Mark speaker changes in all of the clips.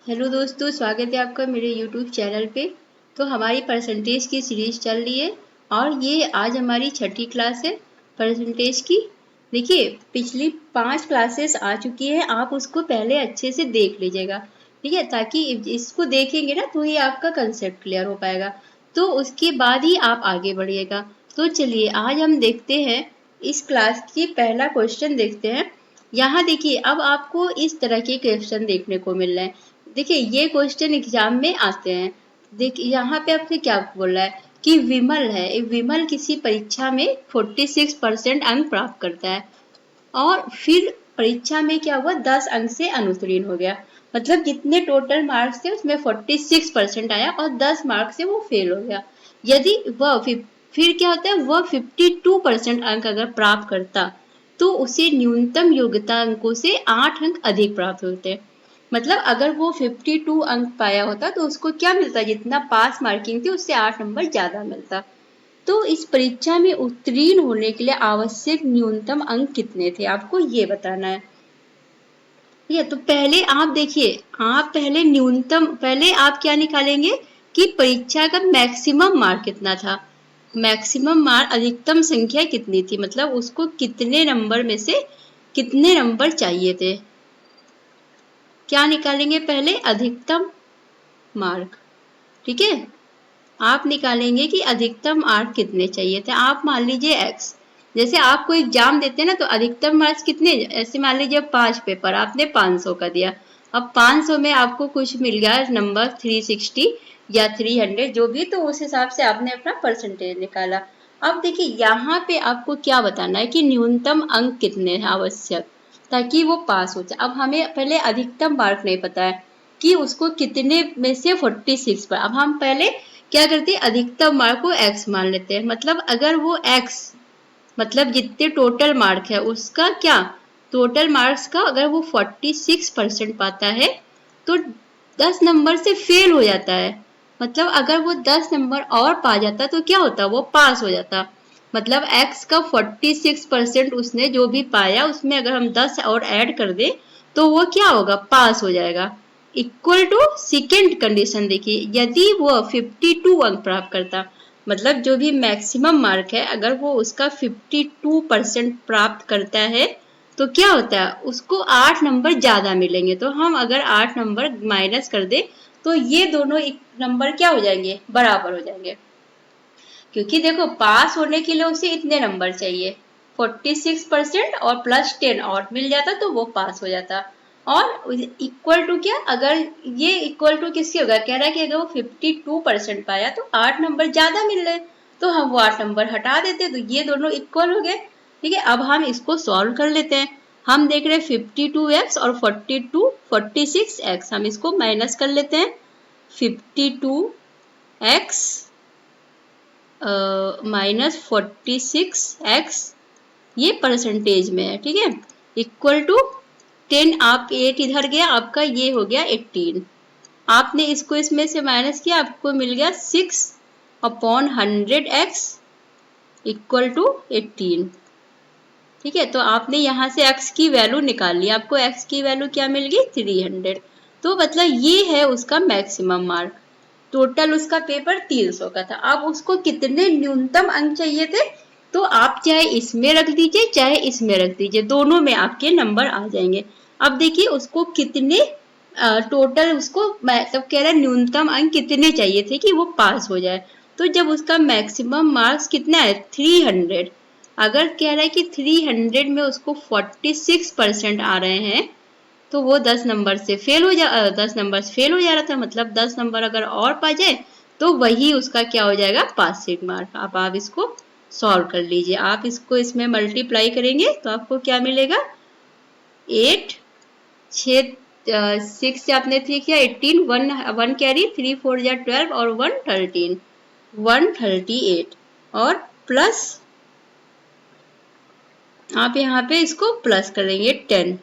Speaker 1: Hello दोस्तों, स्वागत है आपका मेरे यूट्यूब चैनल पे। तो हमारी परसेंटेज की सीरीज चल रही है और ये आज हमारी छठी क्लास है परसेंटेज की। देखिए, पिछली 5 क्लासेस आ चुकी है, आप उसको पहले अच्छे से देख लीजिएगा, ठीक है, ताकि इसको देखेंगे ना तो ही आपका कंसेप्ट क्लियर हो पाएगा। तो उसके बाद ही आप आगे बढ़िएगा। तो चलिए आज हम देखते हैं इस क्लास की पहला क्वेश्चन देखते हैं। यहाँ देखिए, अब आपको इस तरह के क्वेश्चन देखने को मिल रहे हैं। देखिए, ये क्वेश्चन एग्जाम में आते हैं। देखिए यहाँ पे आपसे क्या बोल रहा है कि विमल है, विमल किसी परीक्षा में 46% अंक प्राप्त करता है और फिर परीक्षा में क्या हुआ, 10 अंक से अनुत्तीर्ण हो गया। मतलब जितने टोटल मार्क्स थे उसमें 46% आया और 10 मार्क्स से वो फेल हो गया। यदि वह फिर क्या होता है, वह 52% अंक अगर प्राप्त करता तो उसे न्यूनतम योग्यता अंकों से 8 अंक अधिक प्राप्त होते हैं। मतलब अगर वो 52 अंक पाया होता तो उसको क्या मिलता, जितना पास मार्किंग थी उससे 8 नंबर ज्यादा मिलता। तो इस परीक्षा में उत्तीर्ण होने के लिए आवश्यक न्यूनतम अंक कितने थे, आपको ये बताना है। ठीक है, तो पहले आप देखिए, आप पहले न्यूनतम, पहले आप क्या निकालेंगे कि परीक्षा का मैक्सिमम मार्क कितना था। मैक्सिमम मार्क, अधिकतम संख्या कितनी थी, मतलब उसको कितने नंबर में से कितने नंबर चाहिए थे। क्या निकालेंगे पहले, अधिकतम मार्क। ठीक है, आप निकालेंगे कि अधिकतम मार्क कितने चाहिए थे। आप मान लीजिए x, जैसे आप कोई एग्जाम देते हैं ना तो अधिकतम मार्क्स कितने, ऐसे मान लीजिए 5 पेपर आपने 500 का दिया। अब 500 में आपको कुछ मिल गया नंबर 360 या 300 जो भी, तो उस हिसाब से आपने अपना परसेंटेज निकाला। अब देखिए यहाँ पे आपको क्या बताना है कि न्यूनतम अंक कितने हैं आवश्यक ताकि वो पास हो जाए। अब हमें पहले अधिकतम मार्क नहीं पता है कि उसको कितने में से 46 पर। अब हम पहले क्या करते हैं, अधिकतम मार्क को x मान लेते हैं। मतलब अगर वो x, मतलब जितने टोटल मार्क है उसका क्या, टोटल मार्क्स का अगर वो 46% पाता है तो 10 नंबर से फेल हो जाता है। मतलब अगर वो 10 नंबर और पा जाता तो क्या होता, वो पास हो जाता। मतलब x का 46% उसने जो भी पाया उसमें अगर हम 10 और ऐड कर दे तो वो क्या होगा, पास हो जाएगा। इक्वल टू सेकेंड कंडीशन देखिए, यदि वो 52 अंक प्राप्त करता, मतलब जो भी मैक्सिमम मार्क है अगर वो उसका 52% प्राप्त करता है तो क्या होता है, उसको 8 नंबर ज्यादा मिलेंगे। तो हम अगर 8 नंबर माइनस कर दे तो ये दोनों एक नंबर क्या हो जाएंगे, बराबर हो जाएंगे। क्योंकि देखो पास होने के लिए उसे इतने नंबर चाहिए, 46% और प्लस 10 और मिल जाता तो वो पास हो जाता। और इक्वल टू क्या, अगर ये इक्वल टू किसके होगा, कह रहा है कि अगर वो 52% पाया तो 8 नंबर ज्यादा मिल रहे, तो हम वो 8 नंबर हटा देते तो ये दोनों इक्वल हो गए। ठीक है, अब हम इसको सॉल्व कर लेते हैं। हम देख रहे हैं 52x और 46x, हम इसको माइनस कर लेते हैं। 52x -46x, ये परसेंटेज में है। ठीक है, इक्वल टू 10, आप 8 इधर गया, आपका ये हो गया 18। आपने इसको इसमें से माइनस किया, आपको मिल गया 6/100x इक्वल टू 18। ठीक है, तो आपने यहाँ से x की वैल्यू निकाल ली, आपको x की वैल्यू क्या मिल गई, 300। तो मतलब ये है उसका मैक्सिमम मार्क। टोटल उसका पेपर 300 का था। अब उसको कितने न्यूनतम अंक चाहिए थे, तो आप चाहे इसमें रख दीजिए चाहे इसमें रख दीजिए, दोनों में आपके नंबर आ जाएंगे। अब देखिए उसको कितने टोटल, उसको मतलब कह रहा है न्यूनतम अंक कितने चाहिए थे कि वो पास हो जाए। तो जब उसका मैक्सिमम मार्क्स कितना है, 300, अगर कह रहा है कि 300 में उसको 46% आ रहे हैं तो वो 10 नंबर से फेल हो 10 नंबर से फेल हो जा रहा था। मतलब 10 नंबर अगर और पा जाए तो वही उसका क्या हो जाएगा, पासिंग मार्क। अब आप इसको सॉल्व कर लीजिए, आप इसको इसमें मल्टीप्लाई करेंगे तो आपको क्या मिलेगा, 8 6 6 से आपने 3 किया 18, 1 कैरी, 3 4 या 12 और 1 13, 138 और प्लस आप यहाँ पे इसको प्लस करेंगे 10।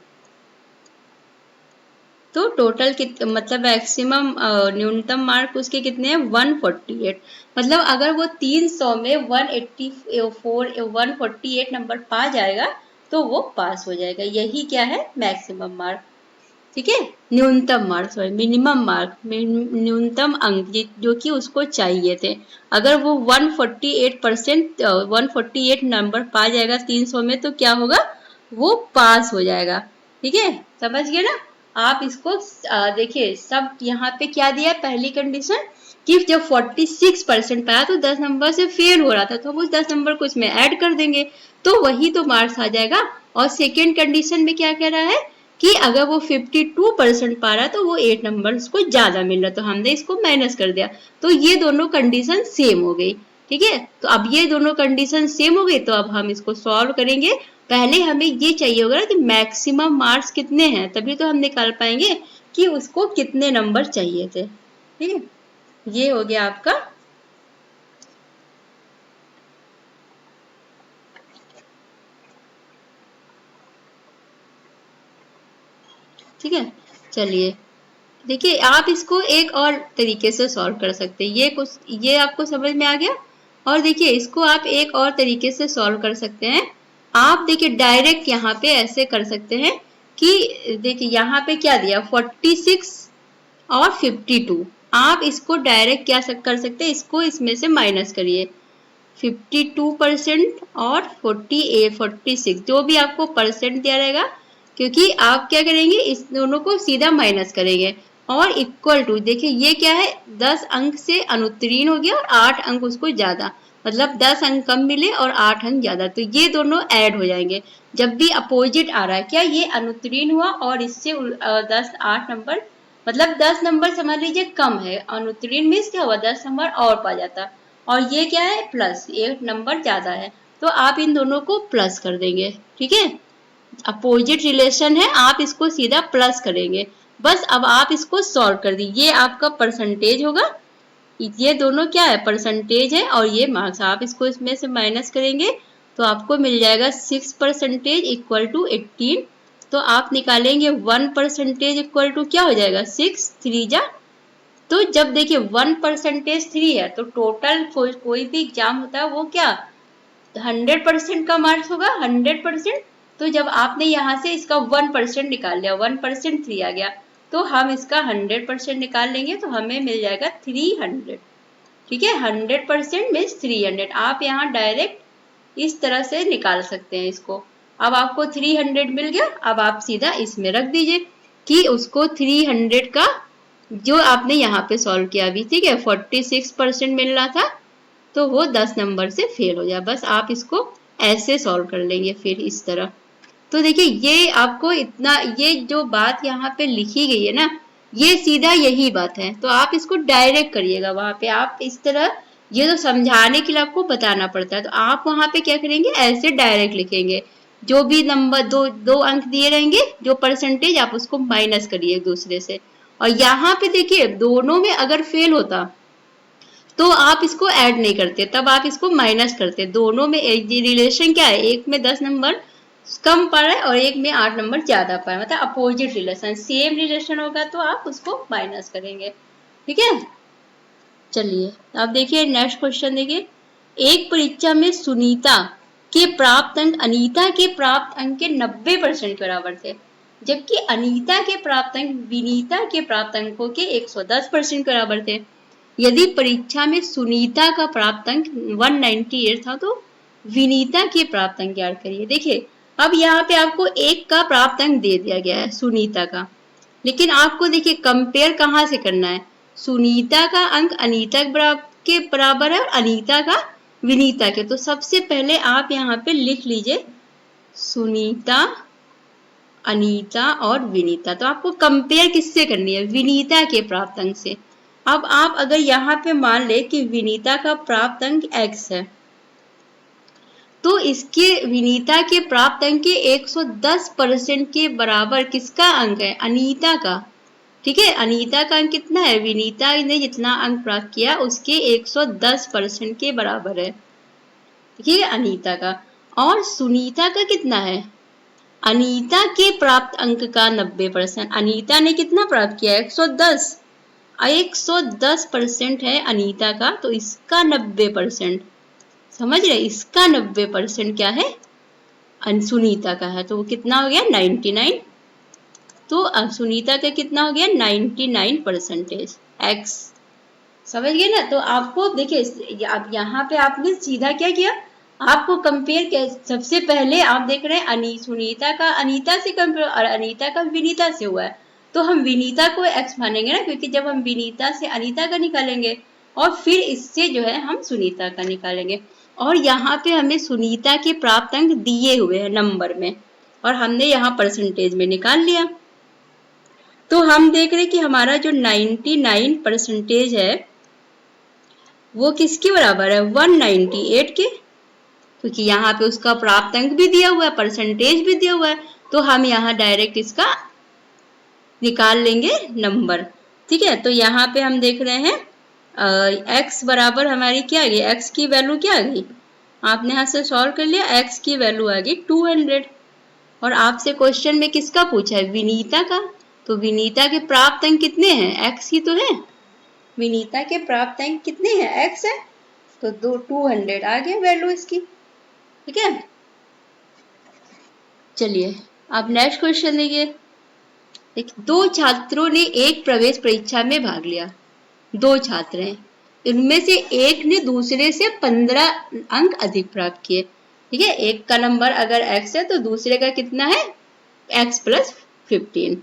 Speaker 1: तो टोटल मतलब मैक्सिमम न्यूनतम मार्क उसके कितने हैं, 148। मतलब अगर वो 300 में 148 नंबर पा जाएगा तो वो पास हो जाएगा। यही क्या है, मैक्सिमम मार्क। ठीक है, न्यूनतम मार्क, सॉरी मिनिमम मार्क, न्यूनतम अंक जो कि उसको चाहिए थे। अगर वो 148 नंबर पा जाएगा 300 में तो क्या होगा, वो पास हो जाएगा। ठीक है, समझ गए ना आप इसको। देखिए सब यहाँ पे क्या दिया है, पहली कंडीशन कि जब 46% पाया तो 10 नंबर से फेल हो रहा था, तो हम उस 10 नंबर को इसमें ऐड कर देंगे तो वही तो मार्क्स आ जाएगा। और सेकेंड कंडीशन में क्या कह रहा है कि अगर वो 52% पा रहा है तो वो 8 नंबर उसको ज्यादा मिल रहा है, तो हमने इसको माइनस कर दिया। तो ये दोनों कंडीशन सेम हो गई। ठीक है, तो अब ये दोनों कंडीशन सेम हो गई, तो अब हम इसको सॉल्व करेंगे। पहले हमें ये चाहिए होगा कि मैक्सिमम मार्क्स कितने हैं, तभी तो हम निकाल पाएंगे कि उसको कितने नंबर चाहिए थे। ठीक है, ये हो गया आपका। ठीक है, चलिए देखिए आप इसको एक और तरीके से सॉल्व कर सकते हैं। ये आपको समझ में आ गया। और देखिए इसको आप एक और तरीके से सॉल्व कर सकते हैं। आप देखिए डायरेक्ट यहाँ पे ऐसे कर सकते हैं कि देखिए यहाँ पे क्या दिया, 46 और 52। आप इसको डायरेक्ट क्या कर सकते हैं, इसको इसमें से माइनस करिए। 52% और 46 जो भी आपको परसेंट दिया रहेगा, क्योंकि आप क्या करेंगे इस दोनों को सीधा माइनस करेंगे। और इक्वल टू, देखिए ये क्या है, 10 अंक से अनुत्तीर्ण हो गया और 8 अंक उसको ज्यादा, मतलब 10 अंक कम मिले और 8 अंक ज्यादा, तो ये दोनों ऐड हो जाएंगे। जब भी अपोजिट आ रहा है, क्या ये अनुत्तीर्ण हुआ और इससे 8 नंबर, मतलब 10 नंबर समझ लीजिए कम है, अनुत्तीर्ण मीन्स क्या हुआ, 10 नंबर और पा जाता, और ये क्या है प्लस, एक नंबर ज्यादा है, तो आप इन दोनों को प्लस कर देंगे। ठीक है, अपोजिट रिलेशन है, आप इसको सीधा प्लस करेंगे। बस अब आप इसको सॉल्व कर दीजिए, ये आपका परसेंटेज होगा, ये दोनों क्या है परसेंटेज है, और ये मार्क्स, आप इसको इसमें से माइनस करेंगे तो आपको मिल जाएगा 6% इक्वल टू 18। तो आप निकालेंगे 1% इक्वल टू क्या हो जाएगा, 6 3 जा। तो जब देखिए 1% 3 है तो टोटल कोई भी एग्जाम होता है वो क्या 100% का मार्क्स होगा, 100%। तो जब आपने यहाँ से इसका 1% निकाल लिया, 1% 3 आ गया, तो हम इसका 100% निकाल लेंगे तो हमें मिल जाएगा 300। ठीक है, 100% मीन्स 300। आप यहाँ डायरेक्ट इस तरह से निकाल सकते हैं इसको। अब आपको 300 मिल गया, अब आप सीधा इसमें रख दीजिए कि उसको 300 का जो आपने यहाँ पे सॉल्व किया अभी, ठीक है 46% मिल रहा था, तो वो 10 नंबर से फेल हो जाए। बस आप इसको ऐसे सॉल्व कर लेंगे फिर इस तरह। तो देखिए ये आपको इतना, ये जो बात यहाँ पे लिखी गई है ना, ये सीधा यही बात है, तो आप इसको डायरेक्ट करिएगा वहां पे। आप इस तरह, ये तो समझाने के लिए आपको बताना पड़ता है, तो आप वहां पे क्या करेंगे, ऐसे डायरेक्ट लिखेंगे। जो भी नंबर दो अंक दिए रहेंगे, जो परसेंटेज, आप उसको माइनस करिए एक दूसरे से। और यहाँ पे देखिए दोनों में अगर फेल होता तो आप इसको ऐड नहीं करते, तब आप इसको माइनस करते। दोनों में रिलेशन क्या है, एक में 10 नंबर कम पा रहा है और एक में 8 नंबर ज्यादा पा रहा है, मतलब अपोजिट रिलेशन। सेम रिलेशन होगा तो आप उसको माइनस करेंगे। ठीक है, चलिए अब देखिए नेक्स्ट क्वेश्चन देखिए। एक परीक्षा में सुनीता के प्राप्त अंक अनीता के प्राप्त अंक के 90% के बराबर थे, जबकि अनीता के प्राप्त अंक विनीता के प्राप्त अंकों के 110% के बराबर थे। यदि परीक्षा में सुनीता का प्राप्त अंक 198 था तो विनीता के प्राप्त अंक ज्ञात करिए। देखिए अब यहाँ पे आपको एक का प्राप्त अंक दे दिया गया है सुनीता का, लेकिन आपको देखिए कंपेयर कहाँ से करना है, सुनीता का अंक अनीता के बराबर है और अनीता का विनीता के। तो सबसे पहले आप यहाँ पे लिख लीजिए सुनीता, अनीता और विनीता। तो आपको कंपेयर किससे करनी है, विनीता के प्राप्त अंक से। अब आप अगर यहाँ पे मान ले कि विनीता का प्राप्त अंक x है, तो इसके विनीता के प्राप्त अंक के 110% के बराबर किसका अंक है, अनीता का। ठीक है, अनीता का अंक कितना है, विनीता ने जितना अंक प्राप्त किया उसके 110% के बराबर है। ठीक है, अनीता का। और सुनीता का कितना है, अनीता के प्राप्त अंक का 90%। अनीता ने कितना प्राप्त किया, 110, 110% है अनीता का, तो इसका 90%, समझ रहे, इसका 90% क्या है, सुनीता का है, तो वो कितना हो गया 99। तो सुनीता का कितना हो गया 99% x। समझ गए ना। तो आपको देखिए अब यहाँ पे आपने सीधा क्या किया, आपको कंपेयर किया। सबसे पहले आप देख रहे हैं सुनीता का अनीता से कंपेयर और अनीता का विनीता से हुआ है, तो हम विनीता को x मानेंगे ना, क्योंकि जब हम विनीता से अनीता का निकालेंगे और फिर इससे जो है हम सुनीता का निकालेंगे। और यहाँ पे हमें सुनीता के प्राप्त अंक दिए हुए हैं नंबर में और हमने यहाँ परसेंटेज में निकाल लिया। तो हम देख रहे हैं कि हमारा जो 99% है वो किसके बराबर है, 198 के, क्योंकि यहाँ पे उसका प्राप्त अंक भी दिया हुआ है, परसेंटेज भी दिया हुआ है, तो हम यहाँ डायरेक्ट इसका निकाल लेंगे नंबर। ठीक है, तो यहाँ पे हम देख रहे हैं x बराबर हमारी क्या आ गई, x की वैल्यू क्या आ गई, आपने यहाँ से सॉल्व कर लिया, x की वैल्यू आ गई 200। और आपसे क्वेश्चन में किसका पूछा है, विनीता का, तो विनीता के प्राप्त अंक कितने हैं, x ही तो है, विनीता के प्राप्त अंक कितने हैं, x है, तो 200 आ गया वैल्यू इसकी। ठीक है, चलिए अब नेक्स्ट क्वेश्चन देखिए। दो छात्रों ने एक प्रवेश परीक्षा में भाग लिया, दो छात्र हैं, इनमें से एक ने दूसरे से 15 अंक अधिक प्राप्त किए। ठीक है, एक का नंबर अगर x है तो दूसरे का कितना है, x + 15,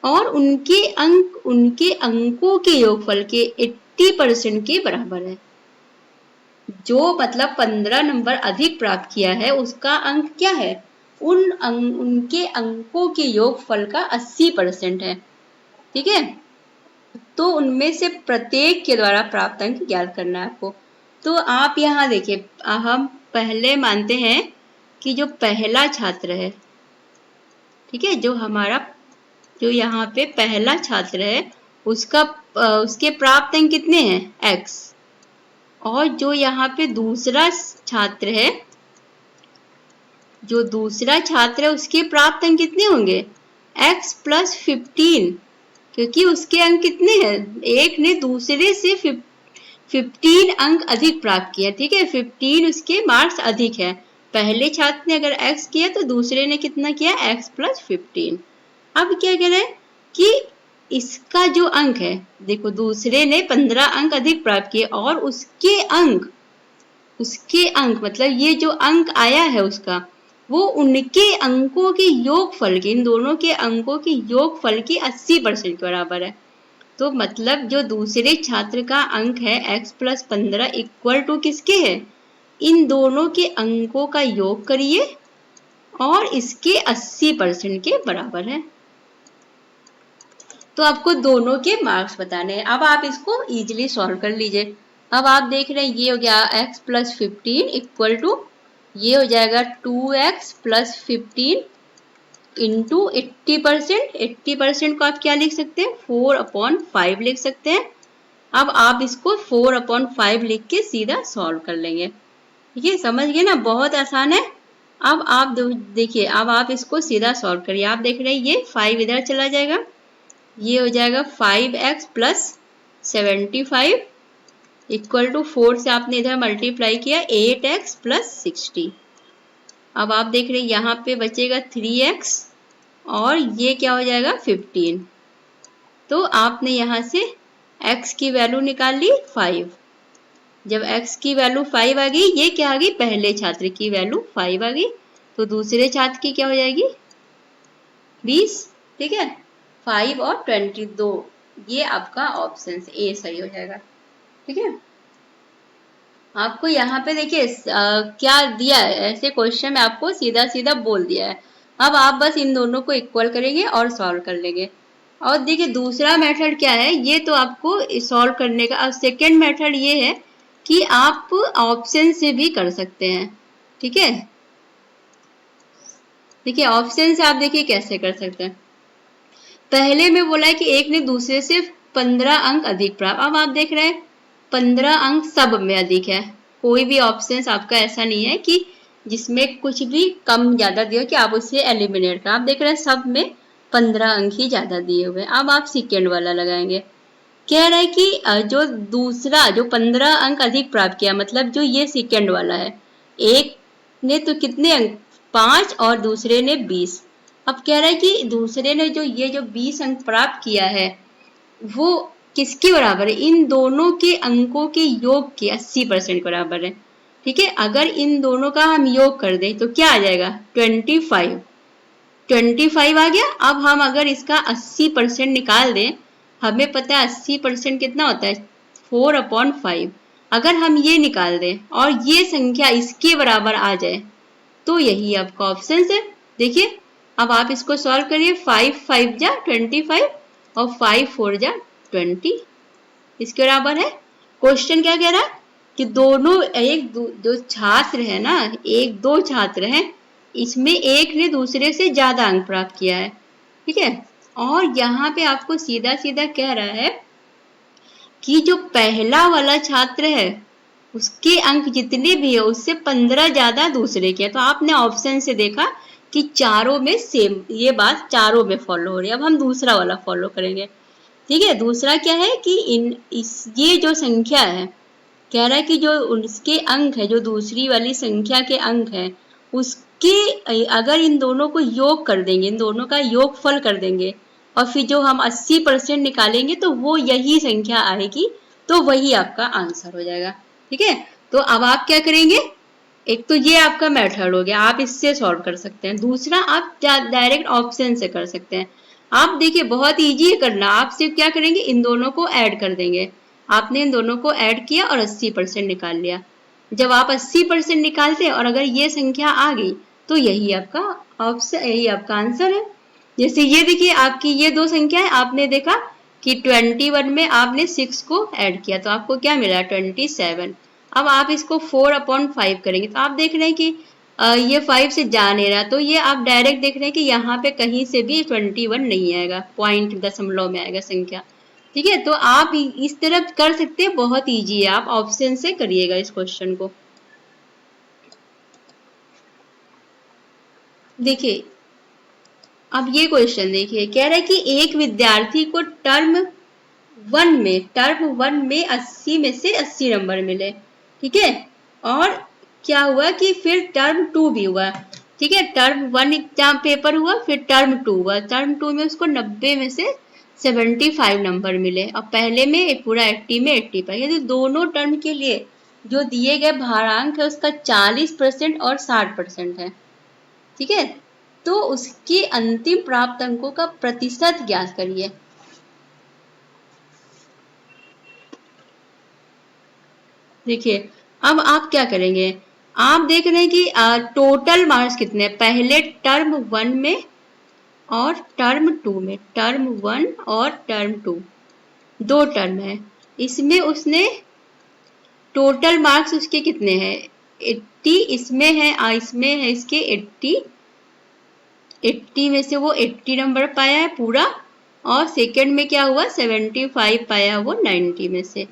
Speaker 1: और उनके अंकों के योगफल के 80% के बराबर है। जो मतलब 15 नंबर अधिक प्राप्त किया है उसका अंक क्या है, उनके अंकों के योगफल का 80% है। ठीक है, तो उनमें से प्रत्येक के द्वारा प्राप्त अंक ज्ञात करना है आपको। तो आप यहाँ देखिए, हम पहले मानते हैं कि जो पहला छात्र है, ठीक है, जो यहाँ पे पहला छात्र है उसके प्राप्त अंक कितने हैं, x, और जो यहाँ पे दूसरा छात्र है, उसके प्राप्त अंक कितने होंगे, x + 15, क्योंकि उसके अंक कितने हैं, एक ने दूसरे से 15 अंक अधिक प्राप्त किया। ठीक है, 15 उसके मार्क्स अधिक है, पहले छात्र ने अगर x किया तो दूसरे ने कितना किया, x + 15। अब क्या कह रहे हैं कि इसका जो अंक है, देखो दूसरे ने 15 अंक अधिक प्राप्त किए और उसके अंक मतलब ये जो अंक आया है उसका, वो उनके अंकों के योगफल के, इन दोनों के अंकों के योगफल के 80% के बराबर है। तो मतलब जो दूसरे छात्र का अंक है x + 15 = किसके है, इन दोनों के अंकों का योग करिए और इसके 80% के बराबर है। तो आपको दोनों के मार्क्स बताने हैं। अब आप इसको इजीली सॉल्व कर लीजिए। अब आप देख रहे हैं ये हो गया x + 15 = ये हो जाएगा 2x + 15 × 80%। 80% को आप क्या लिख सकते हैं, 4/5 लिख सकते हैं। अब आप इसको 4/5 लिख के सीधा सॉल्व कर लेंगे। ठीक है, समझ गए ना, बहुत आसान है। अब आप देखिए, अब आप इसको सीधा सॉल्व करिए। आप देख रहे हैं ये 5 इधर चला जाएगा, ये हो जाएगा 5x + 75 = 4 से आपने इधर मल्टीप्लाई किया 8x + 60। अब आप देख रहे हैं यहाँ पे बचेगा 3x और ये क्या हो जाएगा 15। तो आपने यहाँ से x की वैल्यू निकाल ली 5। जब x की वैल्यू 5 आ गई, ये क्या आ गई, पहले छात्र की वैल्यू 5 आ गई, तो दूसरे छात्र की क्या हो जाएगी 20। ठीक है, 5 और 22, ये आपका ऑप्शन ए सही हो जाएगा। ठीक है, आपको यहाँ पे देखिए क्या दिया है, ऐसे क्वेश्चन में आपको सीधा सीधा बोल दिया है। अब आप बस इन दोनों को इक्वल करेंगे और सॉल्व कर लेंगे। और देखिए दूसरा मेथड क्या है, ये तो आपको सॉल्व करने का। अब सेकेंड मेथड ये है कि आप ऑप्शन से भी कर सकते हैं। ठीक है, देखिए ऑप्शन से आप देखिए कैसे कर सकते हैं। पहले में बोला है कि एक ने दूसरे से 15 अंक अधिक प्राप्त। अब आप देख रहे हैं 15 अंक सब में अधिक है, कोई भी ऑप्शन आपका ऐसा नहीं है कि जिसमें कुछ भी कम ज्यादा दिया कि आप उसे एलिमिनेट करें। आप देख रहे हैं सब में 15 अंक ही ज्यादा दिए हुए हैं। अब आप सेकेंड वाला लगाएंगे, कह रहा है कि जो दूसरा जो 15 अंक अधिक प्राप्त किया, मतलब जो ये सेकेंड वाला है, एक ने तो कितने अंक 5 और दूसरे ने 20। अब कह रहा है कि दूसरे ने जो ये जो 20 अंक प्राप्त किया है वो किसके बराबर है, इन दोनों के अंकों के योग के 80% बराबर है। ठीक है, अगर इन दोनों का हम योग कर दें तो क्या आ जाएगा 25 आ गया। अब हम अगर इसका 80% निकाल दें, हमें पता है 80% कितना होता है 4/5। अगर हम ये निकाल दें और ये संख्या इसके बराबर आ जाए तो यही आपका ऑप्शन है। देखिए अब आप इसको सॉल्व करिए, 5 5 जा 25 और 5 4 जा 20 इसके बराबर है। क्वेश्चन क्या कह रहा है कि दोनों दो छात्र है ना, दो छात्र हैं, इसमें एक ने दूसरे से ज्यादा अंक प्राप्त किया है। ठीक है, और यहाँ पे आपको सीधा सीधा कह रहा है कि जो पहला वाला छात्र है उसके अंक जितने भी है उससे 15 ज्यादा दूसरे के। तो आपने ऑप्शन से देखा कि चारों में सेम, ये बात चारों में फॉलो हो रही है। अब हम दूसरा वाला फॉलो करेंगे। ठीक है, दूसरा क्या है कि ये जो संख्या है, कह रहा है कि जो उसके अंक है, जो दूसरी वाली संख्या के अंक है, उसके अगर इन दोनों को योग कर देंगे, इन दोनों का योगफल कर देंगे और फिर जो हम 80% निकालेंगे तो वो यही संख्या आएगी, तो वही आपका आंसर हो जाएगा। ठीक है, तो अब आप क्या करेंगे, एक तो ये आपका मेथड हो गया, आप इससे सॉल्व कर सकते हैं। दूसरा आप डायरेक्ट ऑप्शन से कर सकते हैं। आप देखिए बहुत इजी है करना, आप सिर्फ क्या करेंगे इन दोनों को ऐड कर देंगे। आपने इन दोनों को ऐड किया और 80% निकाल लिया। जब आप 80% निकालते हैं और अगर ये संख्या आ गई तो यही आपका ऑप्शन, यही आपका आंसर है। जैसे ये देखिए आपकी ये दो संख्या है, आपने देखा कि 21 में आपने 6 को ऐड किया तो आपको क्या मिला 27। अब आप इसको 4/5 करेंगे तो आप देख रहे हैं कि ये 5 से जा नहीं रहा, तो ये आप डायरेक्ट देख रहे हैं कि यहाँ पे कहीं से भी 21 नहीं आएगा, पॉइंट दशमलव में आएगा संख्या। ठीक है, तो आप इस तरह कर सकते हैं, बहुत इजी है, आप ऑप्शन से करिएगा इस क्वेश्चन को। देखिए अब ये क्वेश्चन देखिए, कह रहा है कि एक विद्यार्थी को टर्म 1 में 80 में से 80 नंबर मिले। ठीक है, और क्या हुआ कि फिर टर्म 2 भी हुआ। ठीक है, टर्म 1 एग्जाम पेपर हुआ, फिर टर्म 2 हुआ। टर्म 2 में उसको 90 में से 75 नंबर मिले और पहले में पूरा 80 में 85। यदि दोनों टर्म के लिए जो दिए गए भारांक है उसका 40% और 60% है। ठीक है, तो उसके अंतिम प्राप्त अंकों का प्रतिशत ज्ञात करिए। देखिए अब आप क्या करेंगे, आप देख रहे हैं कि टोटल मार्क्स कितने हैं, पहले टर्म 1 में और टर्म 2 में, टर्म 1 और टर्म 2 दो टर्म है, इसमें उसने टोटल मार्क्स उसके कितने हैं 80, इसमें है इसके 80 में से वो 80 नंबर पाया है पूरा, और सेकंड में क्या हुआ 75 पाया वो 90 में से।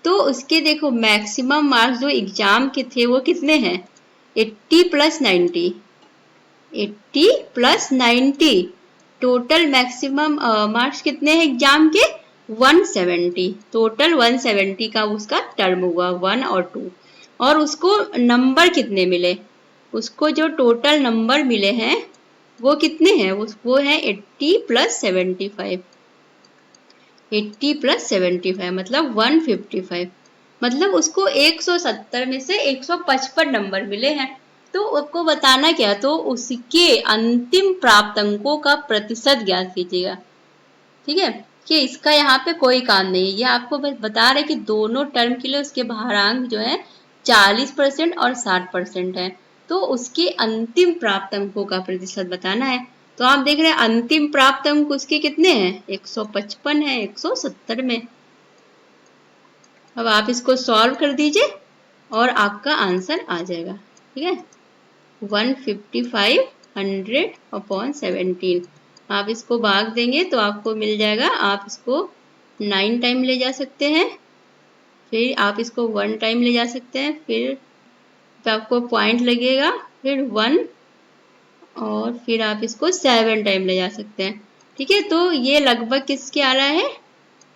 Speaker 1: तो उसके देखो मैक्सिमम मार्क्स जो एग्जाम के थे वो कितने हैं 80 + 90, 80 + 90, टोटल मैक्सिमम मार्क्स कितने हैं एग्जाम के 170, टोटल 170 का उसका टर्म हुआ 1 और 2। और उसको नंबर कितने मिले, उसको जो टोटल नंबर मिले हैं वो कितने हैं, वो है 80 + 75, 80 + 75 मतलब 155, मतलब उसको 170 में से 155 नंबर मिले हैं। तो आपको बताना क्या, तो उसके अंतिम प्राप्त अंकों का प्रतिशत ज्ञात कीजिएगा। ठीक है, कि इसका यहाँ पे कोई काम नहीं है, ये आपको बस बता रहे कि दोनों टर्म के लिए उसके भारांक जो है 40% और 60% है, तो उसके अंतिम प्राप्त अंकों का प्रतिशत बताना है। तो आप देख रहे हैं अंतिम प्राप्त अंक उसके कितने हैं 155 है 170 में। अब आप इसको सॉल्व कर दीजिए और आपका आंसर आ जाएगा। ठीक है, 155 100/17, आप इसको भाग देंगे तो आपको मिल जाएगा, आप इसको 9 टाइम ले जा सकते हैं, फिर आप इसको 1 टाइम ले जा सकते हैं, फिर आपको पॉइंट लगेगा, फिर 1 और फिर आप इसको 7 टाइम ले जा सकते हैं। ठीक है, तो ये लगभग किसके आ रहा है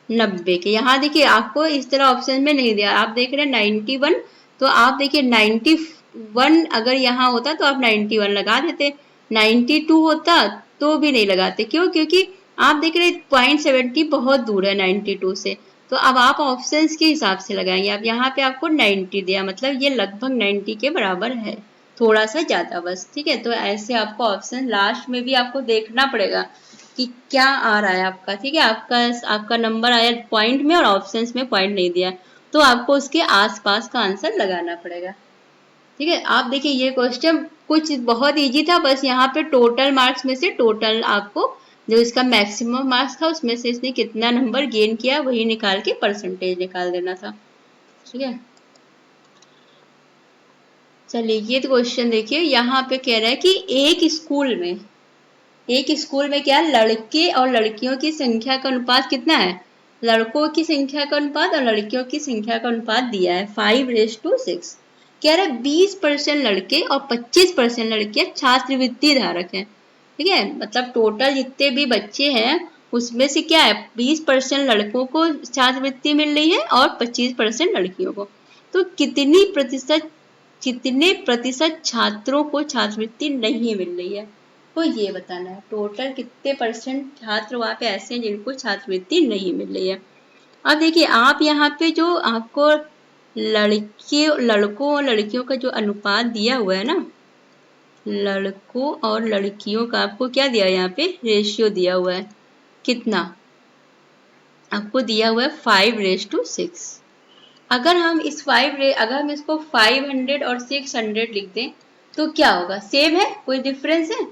Speaker 1: 90 के। यहाँ देखिए आपको इस तरह ऑप्शन में नहीं दिया, आप देख रहे हैं 91, तो आप देखिए 91 अगर यहाँ होता तो आप 91 लगा देते, 92 होता तो भी नहीं लगाते। क्यों? क्योंकि आप देख रहे 0.70 बहुत दूर है 92 से, तो अब आप ऑप्शंस के हिसाब से लगाएंगे। अब यहाँ पे आपको 90 दिया, मतलब ये लगभग 90 के बराबर है, थोड़ा सा ज्यादा बस, ठीक है। तो ऐसे आपको ऑप्शन लास्ट में भी आपको देखना पड़ेगा कि क्या आ रहा है आपका, ठीक है। आपका नंबर आया पॉइंट में और ऑप्शंस में पॉइंट नहीं दिया, तो आपको उसके आसपास का आंसर लगाना पड़ेगा, ठीक है। आप देखिए ये क्वेश्चन कुछ बहुत इजी था, बस यहाँ पे टोटल मार्क्स में से टोटल आपको जो इसका मैक्सिमम मार्क्स था उसमें से इसने कितना नंबर गेन किया वही निकाल के परसेंटेज निकाल देना था, ठीक है। चलिए ये तो क्वेश्चन देखिए, यहाँ पे कह रहा है कि एक स्कूल में क्या लड़के और लड़कियों की संख्या का अनुपात कितना है। लड़कों की संख्या का अनुपात और लड़कियों की संख्या का अनुपात दिया है 5:6। कह रहा है 20% लड़के और 25% लड़कियां छात्रवृत्ति धारक हैं, ठीक है। मतलब टोटल जितने भी बच्चे हैं उसमें से क्या है 20% लड़कों को छात्रवृत्ति मिल रही है और 25% लड़कियों को। तो कितने प्रतिशत छात्रों को छात्रवृत्ति नहीं मिल रही है, तो ये बताना है। टोटल कितने परसेंट छात्र वहाँ पे ऐसे हैं जिनको छात्रवृत्ति नहीं मिल रही है। अब देखिए आप यहाँ पे जो आपको लड़कों और लड़कियों का जो अनुपात दिया हुआ है ना, लड़कों और लड़कियों का आपको क्या दिया है, यहाँ पे रेशियो दिया हुआ है, कितना आपको दिया हुआ है 5:6। अगर हम इसको 500 और 600 लिख दें तो क्या होगा, सेम है, कोई डिफरेंस है।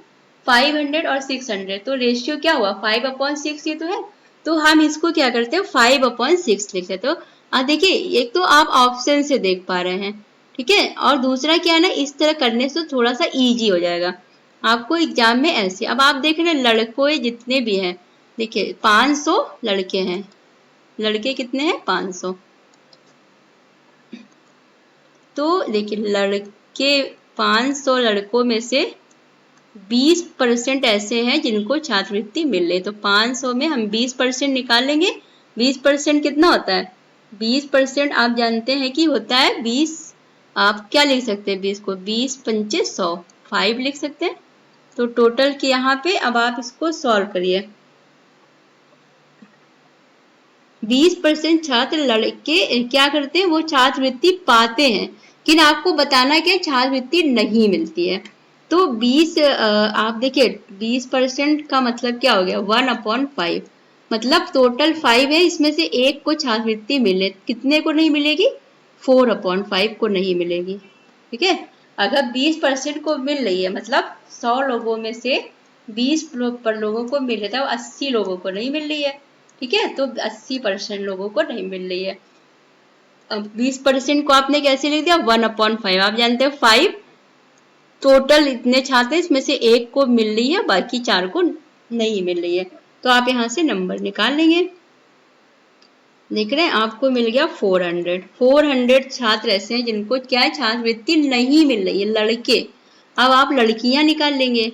Speaker 1: 500 और 600 तो रेशियो क्या हुआ 5/6 ये तो है, तो हम इसको क्या करते हैं 5/6 लिख देते हो। देखिए एक तो आप ऑप्शन से देख पा रहे हैं, ठीक है, और दूसरा क्या है ना, इस तरह करने से थोड़ा सा इजी हो जाएगा आपको एग्जाम में ऐसे। अब आप देख रहे हैं लड़कों जितने भी हैं, देखिए 500 लड़के हैं, लड़के कितने हैं 500, तो देखिए लड़के 500 लड़कों में से 20% ऐसे हैं जिनको छात्रवृत्ति मिल रही, तो 500 में हम 20% निकाल लेंगे। 20% कितना होता है, 20% आप जानते हैं कि होता है 20, आप क्या लिख सकते हैं 20 को, 20×5 100, 5 लिख सकते हैं। तो टोटल के यहाँ पे अब आप इसको सॉल्व करिए। 20% छात्र लड़के क्या करते हैं, वो छात्रवृत्ति पाते हैं, लेकिन आपको बताना क्या छात्रवृत्ति नहीं मिलती है। तो 20 आप देखिए 20% का मतलब क्या हो गया 1/5, मतलब टोटल 5 है, इसमें से एक को छात्रवृत्ति मिले, कितने को नहीं मिलेगी 4/5 को नहीं मिलेगी, ठीक है। अगर 20% को मिल रही है मतलब 100 लोगों में से 20 लोगों को मिल रहा है, 80 लोगों को नहीं मिल रही है, ठीक है। तो 80% लोगों को नहीं मिल रही है। अब 20% को आपने कैसे लिख दिया 1/5, आप जानते हैं 5 टोटल इतने छात्र इसमें से एक को मिल रही है, बाकी 4 को नहीं मिल रही है, तो आप यहाँ से नंबर निकाल लेंगे। देख रहे हैं आपको मिल गया 400 छात्र ऐसे हैं जिनको क्या है छात्रवृत्ति नहीं मिल रही है, लड़के। अब आप लड़कियां निकाल लेंगे,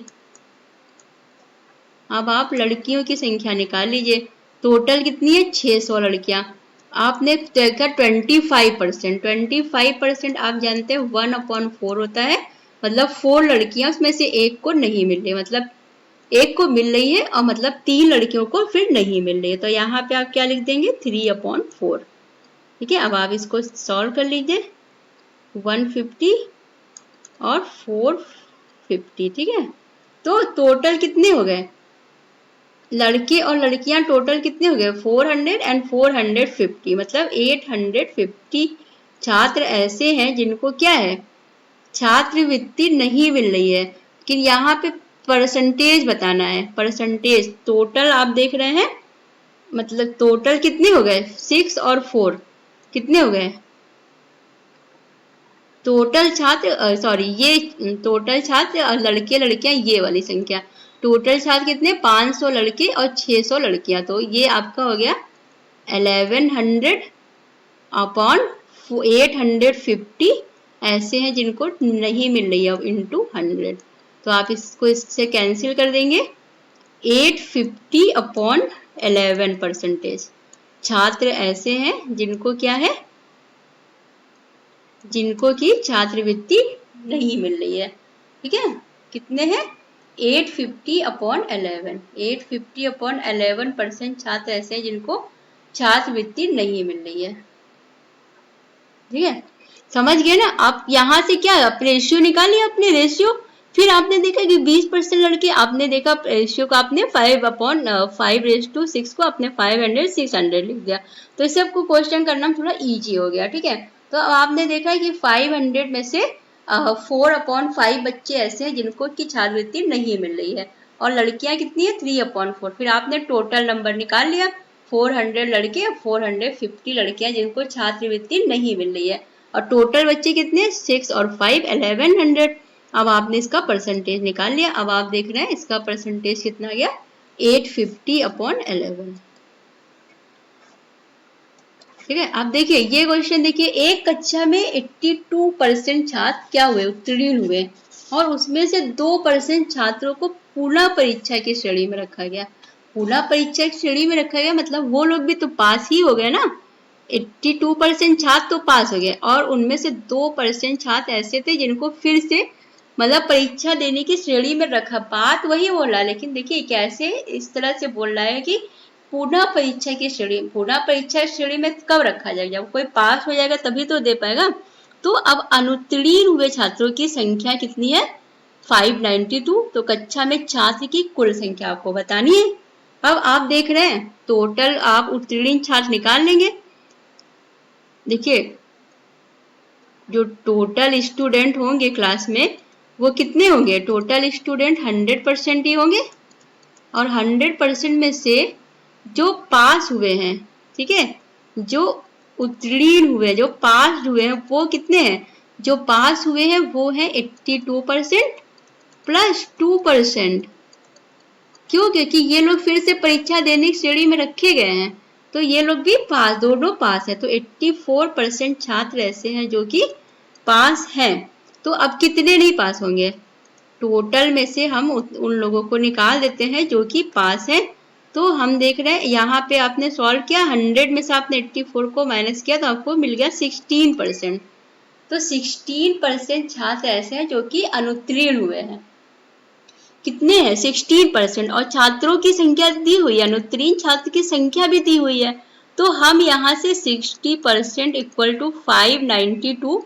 Speaker 1: अब आप लड़कियों की संख्या निकाल लीजिए। टोटल कितनी है 600 लड़कियां, आपने देखा 25% आप जानते हैं 1/4 होता है, मतलब 4 लड़कियां उसमें से एक को नहीं मिल रही, मतलब एक को मिल रही है और मतलब 3 लड़कियों को फिर नहीं मिल रही है, तो यहाँ पे आप क्या लिख देंगे 3/4, ठीक है। अब आप इसको सॉल्व कर लीजिए 150 और 450, ठीक है। तो टोटल कितने हो गए लड़के और लड़कियां, टोटल कितने हो गए 400 एंड 450, मतलब 850 छात्र ऐसे हैं जिनको क्या है छात्रवृत्ति नहीं मिल रही है। लेकिन यहाँ पे परसेंटेज बताना है, परसेंटेज टोटल आप देख रहे हैं, मतलब टोटल कितने हो गए 6 और 4 कितने हो गए टोटल छात्र, सॉरी ये टोटल छात्र और लड़के लड़कियां ये वाली संख्या, टोटल छात्र कितने 500 लड़के और 600 लड़कियां, तो ये आपका हो गया 1100/850 ऐसे हैं जिनको नहीं मिल रही है इंटू 100, तो आप इसको इससे कैंसिल कर देंगे 850/11% छात्र ऐसे हैं जिनको क्या है जिनको की छात्रवृत्ति नहीं मिल रही है, ठीक है। कितने हैं 850/11 850/11% छात्र ऐसे हैं जिनको छात्रवृत्ति नहीं मिल रही है। ठीक है, समझ गए ना आप। यहाँ से क्या आप रेशियो निकालिए, अपने रेशियो। फिर आपने देखा कि 20% लड़के, आपने देखा रेशियो को आपने 5/5:6 को आपने 500 600 लिख दिया। तो इस सबको क्वेश्चन करना थोड़ा इजी हो गया। ठीक है, तो अब आपने देखा कि 500 में से 4/5 बच्चे ऐसे हैं जिनको की छात्रवृत्ति नहीं मिल रही है, और लड़कियां कितनी है 3/4। फिर आपने टोटल नंबर निकाल लिया, 400 लड़के 450 लड़कियां जिनको छात्रवृत्ति नहीं मिल रही है, और टोटल बच्चे कितने 6 और 5 1100। अब आपने इसका परसेंटेज निकाल लिया। अब आप देख रहे हैं इसका परसेंटेज कितना आ गया 850/11। ठीक है, आप देखिए ये क्वेश्चन देखिए, एक कक्षा में 82% छात्र क्या हुए उत्तीर्ण हुए, और उसमें से 2% छात्रों को पुनः परीक्षा की श्रेणी में रखा गया। पुनः परीक्षा की श्रेणी में रखा गया मतलब वो लोग भी तो पास ही हो गए ना। 82% छात्र तो पास हो गए, और उनमें से 2% छात्र ऐसे थे जिनको फिर से मतलब परीक्षा देने की श्रेणी में रखा। बात वही बोला, लेकिन देखिए कैसे इस तरह से बोल रहा है कि पुनः परीक्षा की श्रेणी, पुनः परीक्षा श्रेणी में कब रखा जाएगा, जब कोई पास हो जाएगा तभी तो दे पाएगा। तो अब अनुत्तीर्ण हुए छात्रों की संख्या कितनी है 592। तो कक्षा में छात्र की कुल संख्या आपको बतानी है। अब आप देख रहे हैं टोटल आप उत्तीर्ण छात्र निकाल लेंगे। देखिए जो टोटल स्टूडेंट होंगे क्लास में वो कितने होंगे, टोटल स्टूडेंट 100% ही होंगे, और 100% में से जो पास हुए हैं, ठीक है, जो उत्तीर्ण हुए, जो पास हुए हैं वो कितने हैं, जो पास हुए हैं वो है 82% प्लस 2%। क्यों, क्योंकि ये लोग फिर से परीक्षा देने की श्रेणी में रखे गए हैं, तो ये लोग भी पास, दोनों पास है। तो 84% छात्र ऐसे हैं जो कि पास हैं। तो अब कितने नहीं पास होंगे, टोटल में से हम उन लोगों को निकाल देते हैं जो कि पास है। तो हम देख रहे हैं यहाँ पे आपने सॉल्व किया, 100 में से आपने 84 को माइनस किया तो आपको मिल गया 16%। तो 16% छात्र ऐसे हैं जो कि अनुत्तीर्ण हुए हैं। कितने हैं 16%, और छात्रों की संख्या दी हुई है, अनुत्तीर्ण छात्र की संख्या भी दी हुई है। तो हम यहाँ से 60% इक्वल टू 592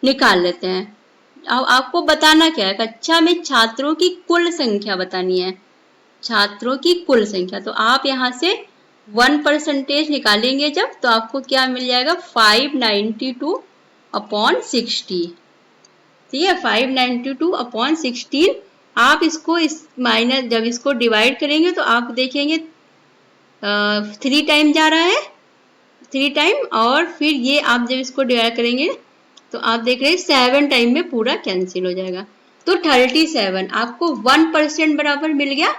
Speaker 1: निकाल लेते हैं। अब आपको बताना क्या है, कक्षा में छात्रों की कुल संख्या बतानी है, छात्रों की कुल संख्या। तो आप यहाँ से 1% निकालेंगे जब, तो आपको क्या मिल जाएगा 592/16। ठीक है, 592/16। आप इसको इस माइनस, जब इसको डिवाइड करेंगे तो आप देखेंगे 3 टाइम जा रहा है, 3 टाइम, और फिर ये आप जब इसको डिवाइड करेंगे तो आप देख रहे हैं 7 टाइम में पूरा कैंसिल हो जाएगा। तो 37 आपको 1% बराबर मिल गया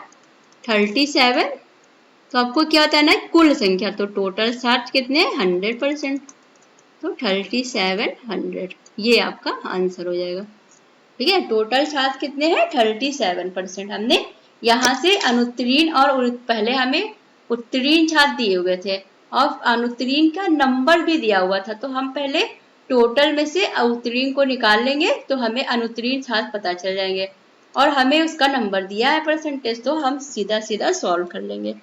Speaker 1: 37। तो आपको क्या बताना है कुल संख्या, तो टोटल छात्र कितने हैं 100%, तो 3700 ये आपका आंसर हो जाएगा। ठीक है, टोटल छात्र कितने हैं 37%। हमने यहाँ से अनुत्तीर्ण और पहले हमें उत्तीर्ण छात्र दिए हुए थे और अनुत्तीर्ण का नंबर भी दिया हुआ था, तो हम पहले टोटल में से उत्तीर्ण को निकाल लेंगे तो हमें अनुत्तीर्ण छात्र पता चल जाएंगे, और हमें उसका नंबर दिया है परसेंटेज, तो हम सीधा सीधा सॉल्व कर लेंगे।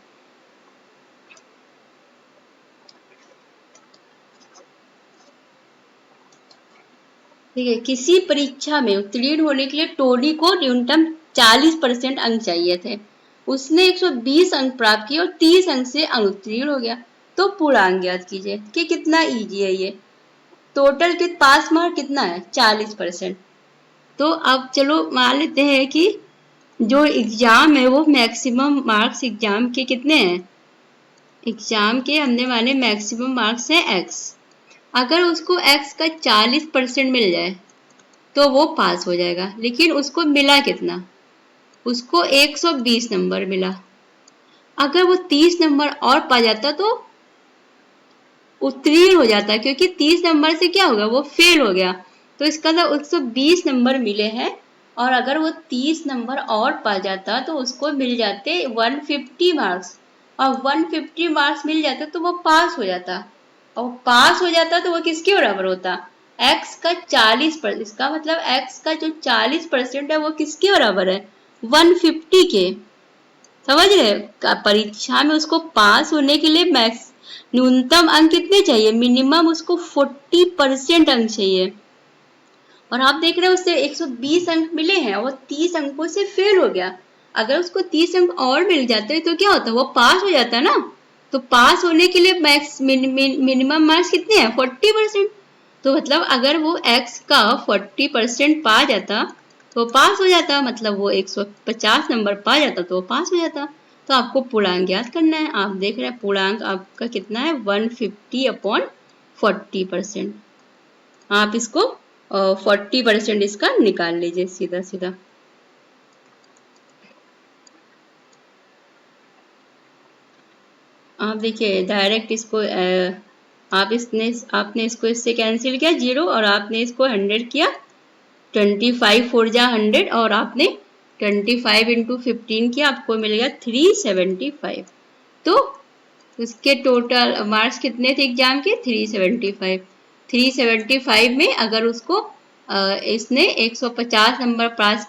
Speaker 1: ठीक है, किसी परीक्षा में उत्तीर्ण होने के लिए टोनी को न्यूनतम 40% अंक चाहिए थे। उसने 120 अंक प्राप्त किए और 30 अंक से अनुत्तीर्ण हो गया। तो पूर्णांक ज्ञात कीजिए कि कितना इजी है ये। टोटल के पास मार्क कितना है 40%। तो अब चलो मान लेते हैं कि जो एग्जाम है वो मैक्सिमम मार्क्स एग्जाम के कितने हैं, एग्जाम के हमने माने मैक्सिमम मार्क्स है x। अगर उसको x का 40% मिल जाए तो वो पास हो जाएगा, लेकिन उसको मिला कितना, उसको 120 नंबर मिला। अगर वो 30 नंबर और पा जाता तो उत्तीर्ण हो जाता, क्योंकि 30 नंबर से क्या होगा वो फेल हो गया। तो इसका तो 120 नंबर मिले हैं, और अगर वो 30 नंबर और पा जाता तो उसको मिल जाते 150 मार्क्स, और 150 मार्क्स मिल जाते तो वो पास हो जाता, और पास हो जाता तो वो किसके बराबर होता x का 40%। इसका मतलब x का जो 40% है वो किसके बराबर है, 150 के, समझ रहे? परीक्षा में उसको पास होने के लिए मैक्स न्यूनतम अंक कितने चाहिए? मिनिमम उसको 40% अंक चाहिए। और आप देख रहे हो उससे 120 अंक मिले हैं और 30 अंकों से फेल हो गया। अगर उसको 30 अंक और मिल जाते तो क्या होता? वो पास हो जाता ना। तो पास होने के लिए मैक्स मिनिमम मार्क्स कितने हैं? 40%। तो मतलब अगर वो x का 40% पा जाता तो पास हो जाता, मतलब वो 150 नंबर पा जाता तो वो पास हो जाता। तो आपको पूर्णांक ज्ञात करना है। आप देख रहे हैं पूर्णांक आपका कितना है? 150/40%। आप इसको 40% इसका निकाल लीजिए सीधा सीधा। आप देखिए डायरेक्ट इसको आपने इसको इससे कैंसिल किया 0 और आपने इसको 100 किया। 25 4 जा 100 और आपने 25 × 15 किया, आपको मिल गया 375। तो उसके टोटल मार्क्स कितने थे एग्जाम के? 375। 375 में अगर उसको इसने 150 नंबर प्राप्त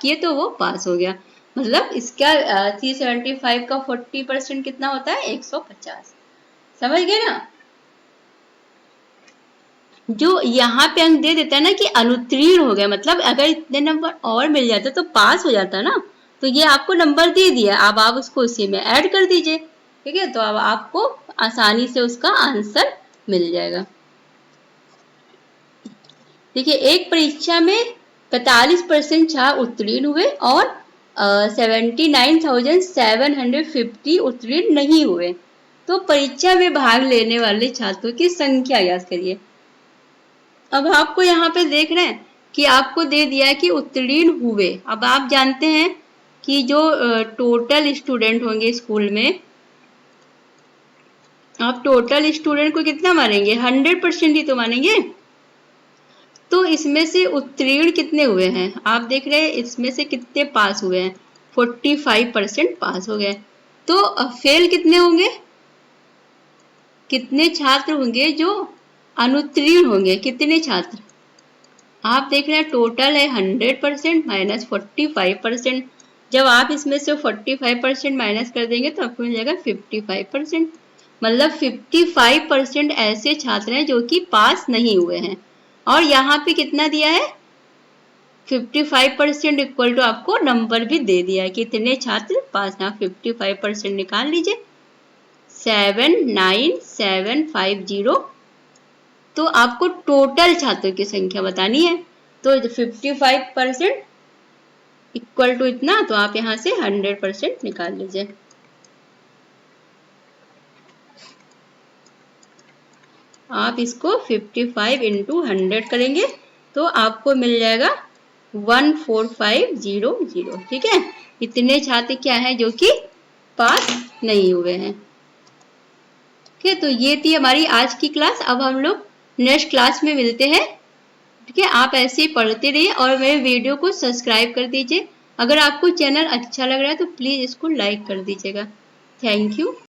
Speaker 1: किए तो वो पास हो गया। मतलब इसका 375 का 40% कितना होता है? 150। समझ गए ना? जो यहाँ पे अंक दे देता है ना कि अनुत्तीर्ण हो गया, मतलब अगर इतने नंबर और मिल जाते तो पास हो जाता ना। तो ये आपको नंबर दे दिया, अब आप उसको उसी में ऐड कर दीजिए। ठीक है, तो अब आपको आसानी से उसका आंसर मिल जाएगा। देखिए एक परीक्षा में 45% छात्र उत्तीर्ण हुए और 79,750 उत्तीर्ण नहीं हुए। तो परीक्षा में भाग लेने वाले छात्रों की संख्या ज्ञात करिए। अब आपको यहाँ पे देख रहे हैं कि आपको दे दिया है कि उत्तीर्ण हुए। अब आप जानते हैं कि जो टोटल स्टूडेंट होंगे स्कूल में, आप टोटल स्टूडेंट को कितना मानेंगे? 100% ही तो मानेंगे। तो इसमें से उत्तीर्ण कितने हुए हैं? आप देख रहे हैं इसमें से कितने पास हुए हैं? 45% पास हो गए। तो फेल कितने होंगे? कितने छात्र होंगे जो अनुत्तीर्ण होंगे? कितने छात्र? आप देख रहे हैं टोटल है 100% माइनस 45%। जब आप इसमें से 45% माइनस कर देंगे तो आपको मिल जाएगा 55%। मतलब 55% ऐसे छात्र हैं जो कि पास नहीं हुए हैं। और यहाँ पे कितना दिया है? 55% इक्वल टू आपको नंबर भी दे दिया है, कितने छात्र पास ना। 55% निकाल लीजिए, 79750। तो आपको टोटल छात्रों की संख्या बतानी है। तो 55% इक्वल टू इतना, तो आप यहाँ से 100% निकाल लीजिए। आप इसको 55 × 100 करेंगे तो आपको मिल जाएगा 14500। ठीक है, इतने छात्र क्या है जो कि पास नहीं हुए हैं। ठीक है, तो ये थी हमारी आज की क्लास। अब हम लोग नेक्स्ट क्लास में मिलते हैं। ठीक है, आप ऐसे ही पढ़ते रहिए और मेरे वीडियो को सब्सक्राइब कर दीजिए। अगर आपको चैनल अच्छा लग रहा है तो प्लीज़ इसको लाइक कर दीजिएगा। Thank you.